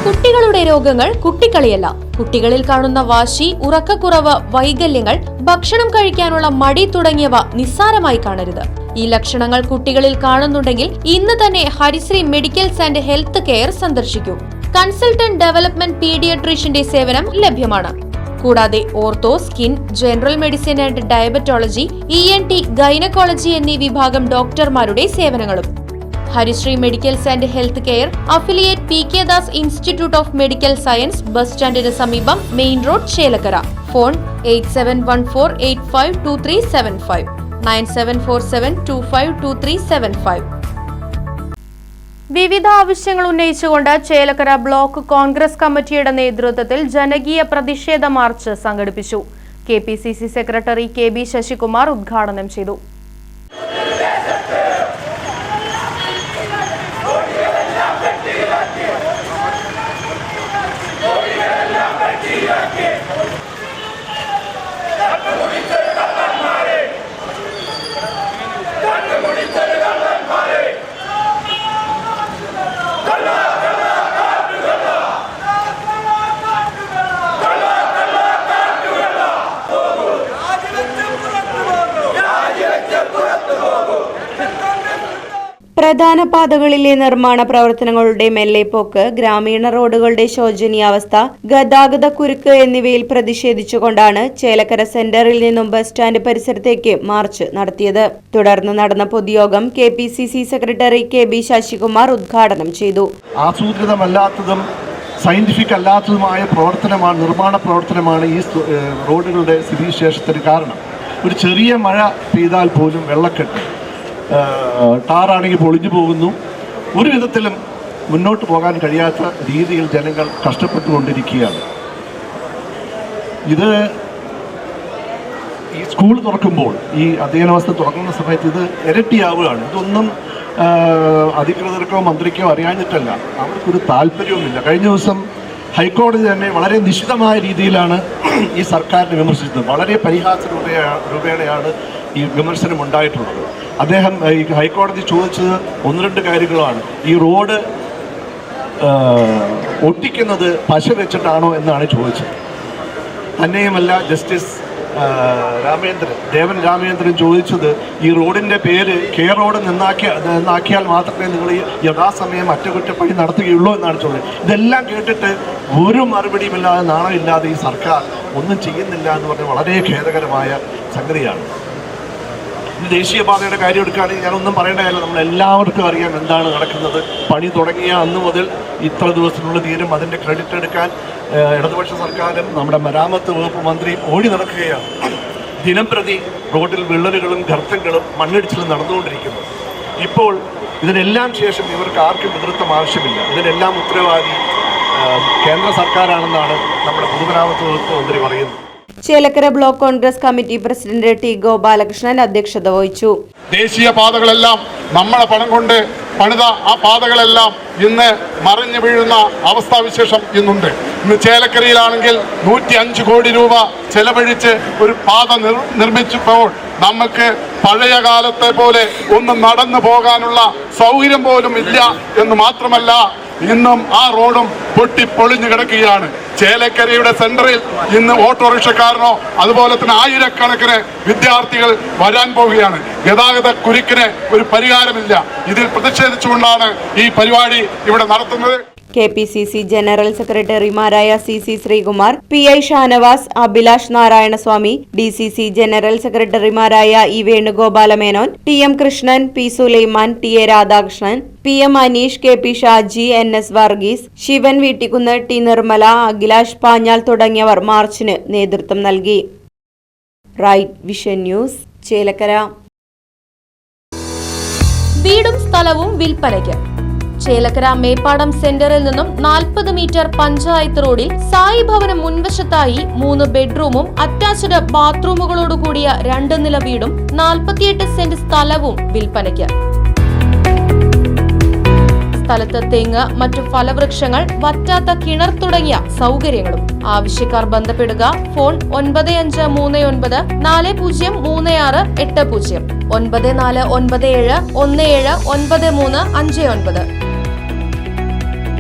കുട്ടികളുടെ രോഗങ്ങൾ കുട്ടിക്കളിയല്ല. കുട്ടികളിൽ കാണുന്ന വാശി, ഉറക്കക്കുറവ്, വൈകല്യങ്ങൾ, ഭക്ഷണം കഴിക്കാനുള്ള മടി തുടങ്ങിയവ നിസ്സാരമായി കാണരുത്. ഈ ലക്ഷണങ്ങൾ കുട്ടികളിൽ കാണുന്നുണ്ടെങ്കിൽ ഇന്ന് തന്നെ Harisree medicals and health care സന്ദർശിക്കൂ. കൺസൾട്ടന്റ് ഡെവലപ്മെന്റ് പീഡിയാട്രീഷ്യന്റെ സേവനം ലഭ്യമാണ്. കൂടാതെ ortho, skin, general medicine and diabetology, ENT, gynaecology എന്നീ വിഭാഗം ഡോക്ടർമാരുടെ സേവനങ്ങളും. Harisree medicals and health care, affiliate PK Das institute of medical science, bus സ്റ്റാൻഡിന് സമീപം, മെയിൻ റോഡ്, ചേലക്കര. ഫോൺ 8714852375 9747252375. വിവിധ ആവശ്യങ്ങൾ ഉന്നയിച്ചുകൊണ്ട് ചേലക്കര ബ്ലോക്ക് കോൺഗ്രസ് കമ്മിറ്റിയുടെ നേതൃത്വത്തിൽ ജനകീയ പ്രതിഷേധ മാർച്ച് സംഘടിപ്പിച്ചു. KPCC സെക്രട്ടറി KB ശശികുമാർ ഉദ്ഘാടനം ചെയ്തു. പ്രധാന പാതകളിലെ നിർമ്മാണ പ്രവർത്തനങ്ങളുടെ മെല്ലെപ്പോക്ക്, ഗ്രാമീണ റോഡുകളുടെ ശോചനീയാവസ്ഥ, ഗതാഗത കുരുക്ക് എന്നിവയിൽ പ്രതിഷേധിച്ചുകൊണ്ടാണ് ചേലക്കര സെന്ററിൽ നിന്നും ബസ് സ്റ്റാൻഡ് പരിസരത്തേക്ക് മാർച്ച് നടത്തിയത്. തുടർന്ന് നടന്ന പൊതുയോഗം KPCC സെക്രട്ടറി KB ശശികുമാർ ഉദ്ഘാടനം ചെയ്തു. ആസൂത്രിതമല്ലാത്തതും സയന്റിഫിക് അല്ലാത്തതുമായ പ്രവർത്തനമാണ്, നിർമ്മാണ പ്രവർത്തനമാണ് ഈ റോഡുകളുടെ സ്ഥിതിവിശേഷത്തിന് കാരണം. ഒരു ചെറിയ മഴ പെയ്താൽ പോലും വെള്ളക്കെട്ട്, ടാറാണെങ്കിൽ പൊളിഞ്ഞു പോകുന്നു. ഒരു വിധത്തിലും മുന്നോട്ട് പോകാൻ കഴിയാത്ത രീതിയിൽ ജനങ്ങൾ കഷ്ടപ്പെട്ടുകൊണ്ടിരിക്കുകയാണ്. ഇത് ഈ സ്കൂൾ തുറക്കുമ്പോൾ, ഈ അധ്യയനാവസ്ഥ തുറക്കുന്ന സമയത്ത് ഇത് ഇരട്ടിയാവുകയാണ്. ഇതൊന്നും അധികൃതർക്കോ മന്ത്രിക്കോ അറിയാഞ്ഞിട്ടല്ല, അവർക്കൊരു താല്പര്യവുമില്ല. കഴിഞ്ഞ ദിവസം ഹൈക്കോടതി തന്നെ വളരെ നിശിതമായ രീതിയിലാണ് ഈ സർക്കാരിനെ വിമർശിച്ചത്. വളരെ പരിഹാസ രൂപേണയാണ് ഈ വിമർശനം ഉണ്ടായിട്ടുള്ളത്. അദ്ദേഹം ഈ ഹൈക്കോടതി ചോദിച്ചത് 1-2 കാര്യങ്ങളാണ്. ഈ റോഡ് ഒട്ടിക്കുന്നത് പശ വെച്ചിട്ടാണോ എന്നാണ് ചോദിച്ചത്. തന്നെയുമല്ല, ജസ്റ്റിസ് ദേവൻ രാമേന്ദ്രൻ ചോദിച്ചത് ഈ റോഡിൻ്റെ പേര് K റോഡ് നന്നാക്കിയാൽ മാത്രമേ നിങ്ങൾ ഈ യഥാസമയം അറ്റകുറ്റപ്പണി നടത്തുകയുള്ളൂ എന്നാണ് ചോദിച്ചത്. ഇതെല്ലാം കേട്ടിട്ട് ഒരു മറുപടിയുമില്ലാതെ, നാണമില്ലാതെ ഈ സർക്കാർ ഒന്നും ചെയ്യുന്നില്ല എന്ന് പറഞ്ഞാൽ വളരെ ഖേദകരമായ സംഗതിയാണ്. ദേശീയപാതയുടെ കാര്യം എടുക്കുകയാണെങ്കിൽ ഞാനൊന്നും പറയേണ്ടതല്ല. നമ്മളെല്ലാവർക്കും അറിയാം എന്താണ് നടക്കുന്നത്. പണി തുടങ്ങിയ അന്ന് മുതൽ ഇത്ര ദിവസത്തിനുള്ളിൽ തീരും. അതിൻ്റെ ക്രെഡിറ്റ് എടുക്കാൻ ഇടതുപക്ഷ സർക്കാരും നമ്മുടെ മരാമത്ത് വകുപ്പ് മന്ത്രിയും ഓടി നടക്കുകയാണ്. ദിനംപ്രതി റോഡിൽ വിള്ളലുകളും ഗർത്തങ്ങളും മണ്ണിടിച്ചിലും നടന്നുകൊണ്ടിരിക്കുന്നു. ഇപ്പോൾ ഇതിനെല്ലാം ശേഷം ഇവർക്ക് ആർക്കും നേതൃത്വം ആവശ്യമില്ല. ഇതിനെല്ലാം ഉത്തരവാദി കേന്ദ്ര സർക്കാരാണെന്നാണ് നമ്മുടെ പൊതുമരാമത്ത് വകുപ്പ് മന്ത്രി പറയുന്നത്. Chelakkara block Congress committee president T Gopalakrishnan അധ്യക്ഷത വഹിച്ചു. ദേശീയ പാതകളെല്ലാം നമ്മളെ പണം കൊണ്ട് പണിത ആ പാതകളെല്ലാം ഇന്ന് മറിഞ്ഞു വീഴുന്ന അവസ്ഥാവിശേഷം ഇന്നുണ്ട്. ഇന്ന് ചേലക്കരയിലാണെങ്കിൽ 105 കോടി രൂപ ചെലവഴിച്ച് ഒരു പാത നിർമ്മിച്ചപ്പോൾ നമുക്ക് പഴയ കാലത്തെ പോലെ ഒന്ന് നടന്നു പോകാനുള്ള സൗകര്യം പോലും ഇല്ല എന്ന് മാത്രമല്ല, ഇന്നും ആ റോഡും പൊട്ടിപ്പൊളിഞ്ഞു കിടക്കുകയാണ്. ചേലക്കരയുടെ സെന്ററിൽ ഇന്ന് ഓട്ടോറിക്ഷക്കാരനോ അതുപോലെ തന്നെ ആയിരക്കണക്കിന് വിദ്യാർത്ഥികൾ വരാൻ പോവുകയാണ്. ഗതാഗത കുരുക്കിന് ഒരു പരിഹാരമില്ല. ഇതിൽ പ്രതിഷേധിച്ചുകൊണ്ടാണ് ഈ പരിപാടി ഇവിടെ നടത്തുന്നത്. KPCC ജനറൽ സെക്രട്ടറിമാരായ CC Sreekumar, PI Shanavas, Abhilash Narayanaswamy, DCC general സെക്രട്ടറിമാരായ E Venugopala Menon, TM Krishnan, P Sulaiman, TA Radhakrishnan, PM Aneesh, KP Shaji, NS Varghese, Sivan Veettikkunnu, T Nirmala, Akhilash Panjal തുടങ്ങിയവർ മാർച്ചിന് നേതൃത്വം നൽകി. Right vision news, Chelakkara. വീടും സ്ഥലവും വിൽപ്പനയ്ക്ക്. ചേലക്കര മേപ്പാടം സെന്ററിൽ നിന്നും 40 മീറ്റർ പഞ്ചായത്ത് റോഡിൽ സായി ഭവനം മുൻവശത്തായി 3 ബെഡ്റൂമും അറ്റാച്ച്ഡ് ബാത്റൂമുകളോടുകൂടിയ 2 നില വീടും 48 സെന്റ് സ്ഥലവും വിൽപ്പനയ്ക്ക്. സ്ഥലത്ത് തെങ്ങ്, മറ്റു ഫലവൃക്ഷങ്ങൾ, വറ്റാത്ത കിണർ തുടങ്ങിയ സൗകര്യങ്ങളും. ആവശ്യക്കാർ ബന്ധപ്പെടുക. ഫോൺ 9539 403680 9497179359.